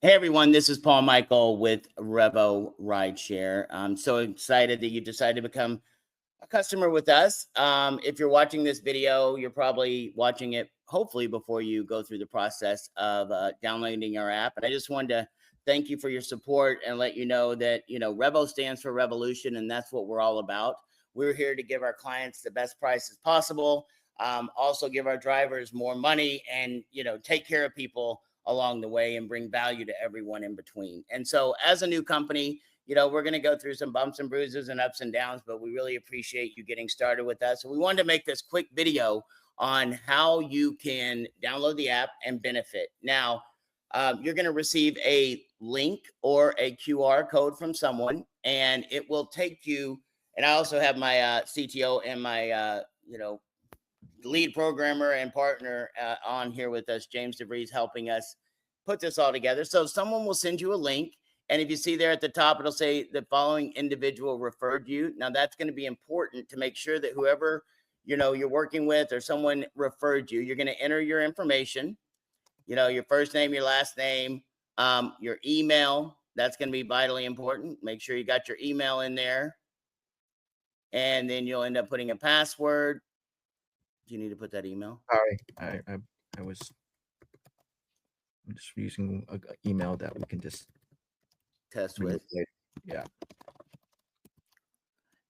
Hey everyone, this is Paul Michael with REVO Rideshare. I'm so excited that you decided to become a customer with us. If you're watching this video, you're probably watching it hopefully before you go through the process of downloading our app. And I just wanted to thank you for your support and let you know that, REVO stands for revolution, and that's what we're all about. We're here to give our clients the best prices possible, also give our drivers more money and, take care of people along the way and bring value to everyone in between. And so as a new company, we're going to go through some bumps and bruises and ups and downs, but we really appreciate you getting started with us. So we wanted to make this quick video on how you can download the app and benefit. Now, you're going to receive a link or a QR code from someone, and it will take you. And I also have my CTO and my, lead programmer and partner on here with us, James DeVries, helping us put this all together. So someone will send you a link. And if you see there at the top, it'll say the following individual referred you. Now that's going to be important to make sure that whoever, you're working with or someone referred you, you're going to enter your information, your first name, your last name, your email. That's going to be vitally important. Make sure you got your email in there. And then you'll end up putting a password. Do you need to put that email? Sorry, I'm just using an email that we can just test with. Yeah.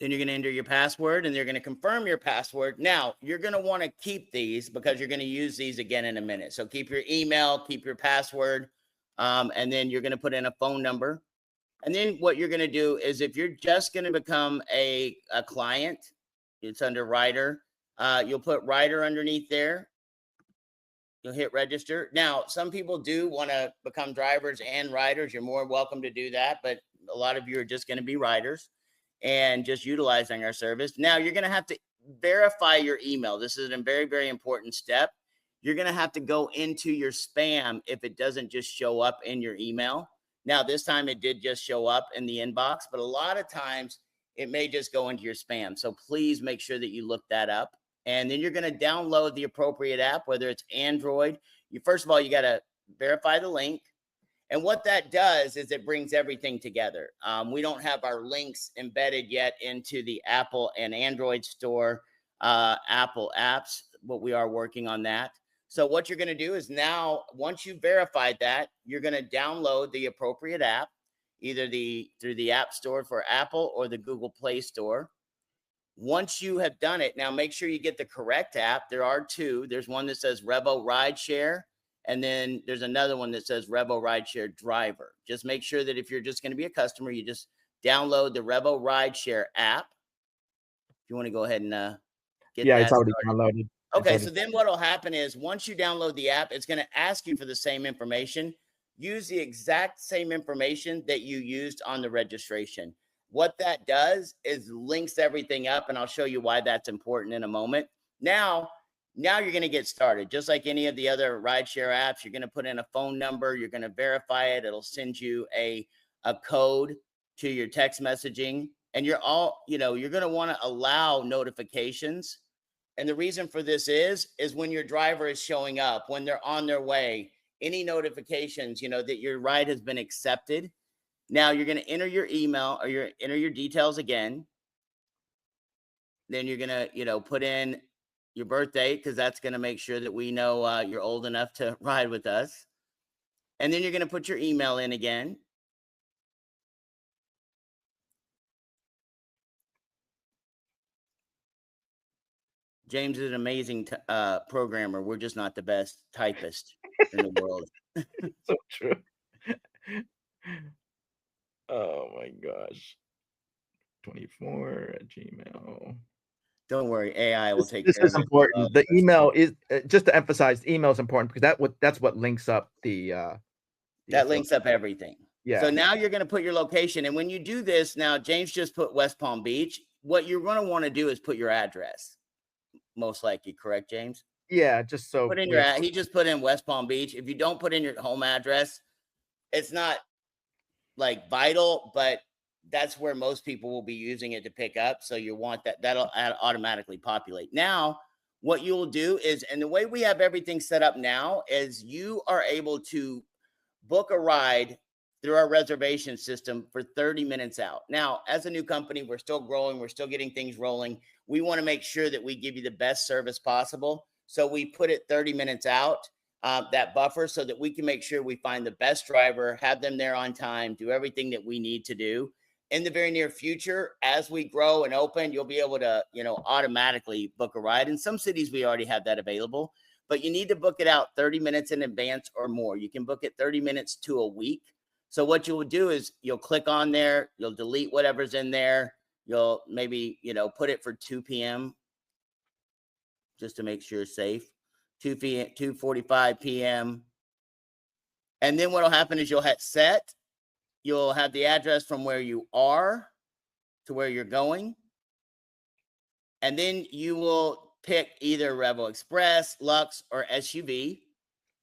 Then you're going to enter your password and they're going to confirm your password. Now, you're going to want to keep these because you're going to use these again in a minute. So keep your email, keep your password, and then you're going to put in a phone number. And then what you're going to do is if you're just going to become a client, it's under Rider. You'll put Rider underneath there. You'll hit register. Now, some people do want to become drivers and riders. You're more welcome to do that, but a lot of you are just going to be riders and just utilizing our service. Now, you're going to have to verify your email. This is a very, very important step. You're going to have to go into your spam if it doesn't just show up in your email. Now, this time it did just show up in the inbox, but a lot of times it may just go into your spam. So please make sure that you look that up. And then you're going to download the appropriate app, whether it's Android. First of all, you got to verify the link. And what that does is it brings everything together. We don't have our links embedded yet into the Apple and Android store, Apple apps, but we are working on that. So what you're going to do is now, once you've verified that, you're going to download the appropriate app, either through the App Store for Apple or the Google Play Store. Once you have done it, now make sure you get the correct app. There are two. There's one that says REVO Rideshare, and then there's another one that says REVO Rideshare Driver. Just make sure that if you're just going to be a customer, you just download the REVO Rideshare app. If you want to go ahead and get that. It's already downloaded. Okay, so then what will happen is once you download the app, it's going to ask you for the same information. Use the exact same information that you used on the registration. What that does is links everything up, and I'll show you why that's important in a moment. Now you're going to get started. Just like any of the other rideshare apps, you're going to put in a phone number. You're going to verify it. It'll send you a code to your text messaging, and you're going to want to allow notifications. And the reason for this is when your driver is showing up, when they're on their way, any notifications, that your ride has been accepted. Now you're going to enter your email or enter your details again. Then you're going to, put in your birth date because that's going to make sure that we know you're old enough to ride with us. And then you're going to put your email in again. James is an amazing programmer. We're just not the best typist in the world. So true. Oh my gosh. 24 at Gmail. Don't worry, AI will take care of it. This is important. The email is just to emphasize, email is important because that's what links up the that links up everything. Yeah. So now you're going to put your location, and when you do this, now James just put West Palm Beach. What you're going to want to do is put your address. Most likely, correct, James? Yeah, just so put in he just put in West Palm Beach. If you don't put in your home address, it's not like vital, but that's where most people will be using it to pick up. So you want that'll automatically populate. Now, what you'll do is, and the way we have everything set up now is you are able to book a ride through our reservation system for 30 minutes out. Now, as a new company, we're still growing, we're still getting things rolling. We want to make sure that we give you the best service possible. So we put it 30 minutes out, that buffer, so that we can make sure we find the best driver, have them there on time, do everything that we need to do. In the very near future, as we grow and open, you'll be able to, automatically book a ride. In some cities, we already have that available, but you need to book it out 30 minutes in advance or more. You can book it 30 minutes to a week. So what you will do is you'll click on there, you'll delete whatever's in there. You'll maybe, put it for 2 p.m. just to make sure it's safe. 2:45 p.m. And then what'll happen is you'll hit set. You'll have the address from where you are to where you're going. And then you will pick either REVO Express, Lux, or SUV.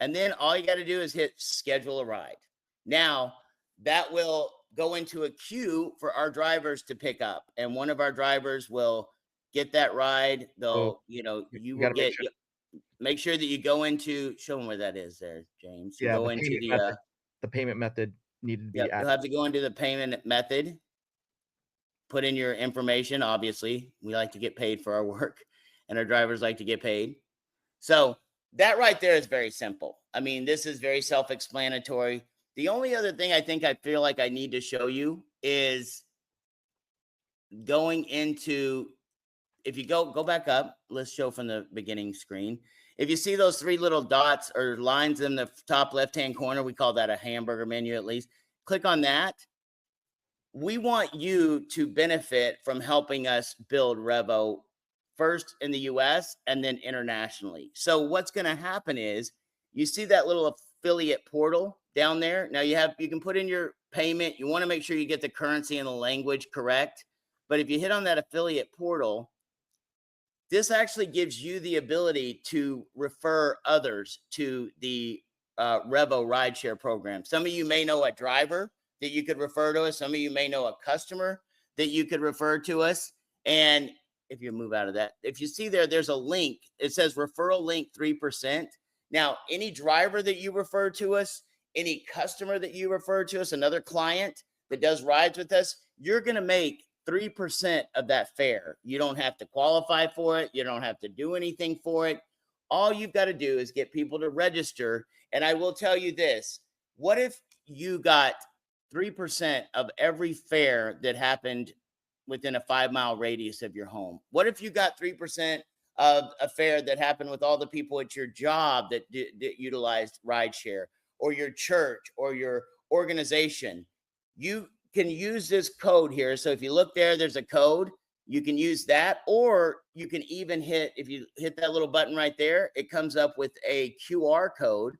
And then all you got to do is hit schedule a ride. Now, that will go into a queue for our drivers to pick up. And one of our drivers will get that ride. They'll, you will get, make sure that you go into, show them where that is there, James. You go into the payment method needed to be added. You'll have to go into the payment method, put in your information. Obviously, we like to get paid for our work, and our drivers like to get paid. So that right there is very simple. I mean, this is very self-explanatory. The only other thing I think I feel like I need to show you is going into, if you go back up, let's show from the beginning screen. If you see those 3 little dots or lines in the top left-hand corner, we call that a hamburger menu at least. Click on that. We want you to benefit from helping us build REVO first in the US and then internationally. So what's going to happen is you see that little affiliate portal down there. Now you can put in your payment. You want to make sure you get the currency and the language correct. But if you hit on that affiliate portal, this actually gives you the ability to refer others to the REVO rideshare program. Some of you may know a driver that you could refer to us. Some of you may know a customer that you could refer to us. And if you move out of that, if you see there's a link, it says referral link 3%. Now, any driver that you refer to us, any customer that you refer to us, another client that does rides with us, you're going to make 3% of that fare. You don't have to qualify for it. You don't have to do anything for it. All you've got to do is get people to register. And I will tell you this, what if you got 3% of every fare that happened within a 5-mile radius of your home? What if you got 3% of a fare that happened with all the people at your job that utilized rideshare, or your church, or your organization? You can use this code here. So if you look there's a code. You can use that, or you can even if you hit that little button right there, it comes up with a QR code,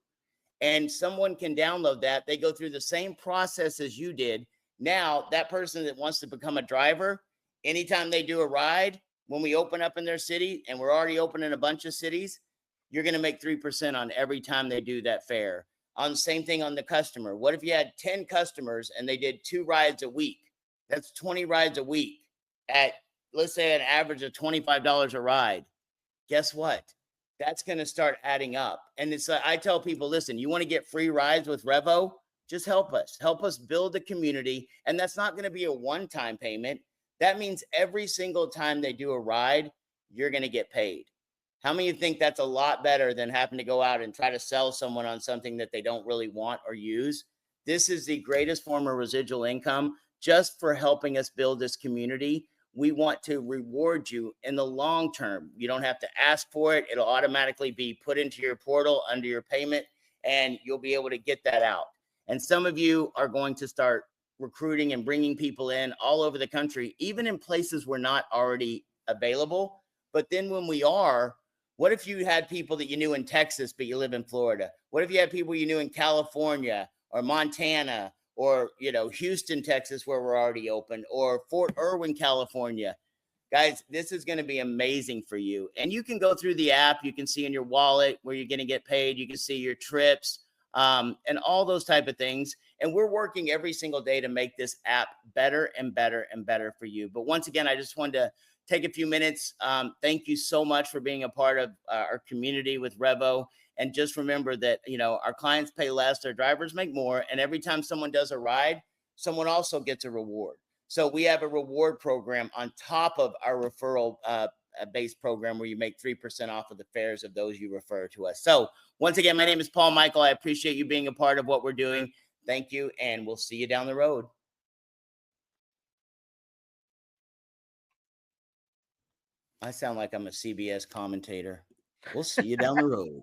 and someone can download that. They go through the same process as you did. Now, that person that wants to become a driver, anytime they do a ride, when we open up in their city, and we're already open in a bunch of cities, you're going to make 3% on every time they do that fare. On the same thing on the customer. What if you had 10 customers and they did 2 rides a week? That's 20 rides a week at, let's say, an average of $25 a ride. Guess what? That's going to start adding up. And it's I tell people, listen, you want to get free rides with REVO? Just help us build a community. And that's not going to be a one-time payment. That means every single time they do a ride, you're going to get paid. How many of you think that's a lot better than having to go out and try to sell someone on something that they don't really want or use? This is the greatest form of residual income just for helping us build this community. We want to reward you in the long term. You don't have to ask for it. It'll automatically be put into your portal under your payment, and you'll be able to get that out. And some of you are going to start recruiting and bringing people in all over the country, even in places we're not already available. But then when we are, what if you had people that you knew in Texas, but you live in Florida? What if you had people you knew in California or Montana, or, Houston, Texas, where we're already open, or Fort Irwin, California? Guys, this is going to be amazing for you. And you can go through the app. You can see in your wallet where you're going to get paid. You can see your trips, and all those type of things. And we're working every single day to make this app better and better and better for you. But once again, I just wanted to take a few minutes. Thank you so much for being a part of our community with REVO. And just remember that, our clients pay less, their drivers make more. And every time someone does a ride, someone also gets a reward. So we have a reward program on top of our referral based program where you make 3% off of the fares of those you refer to us. So once again, my name is Paul Michael. I appreciate you being a part of what we're doing. Thank you. And we'll see you down the road. I sound like I'm a CBS commentator. We'll see you down the road.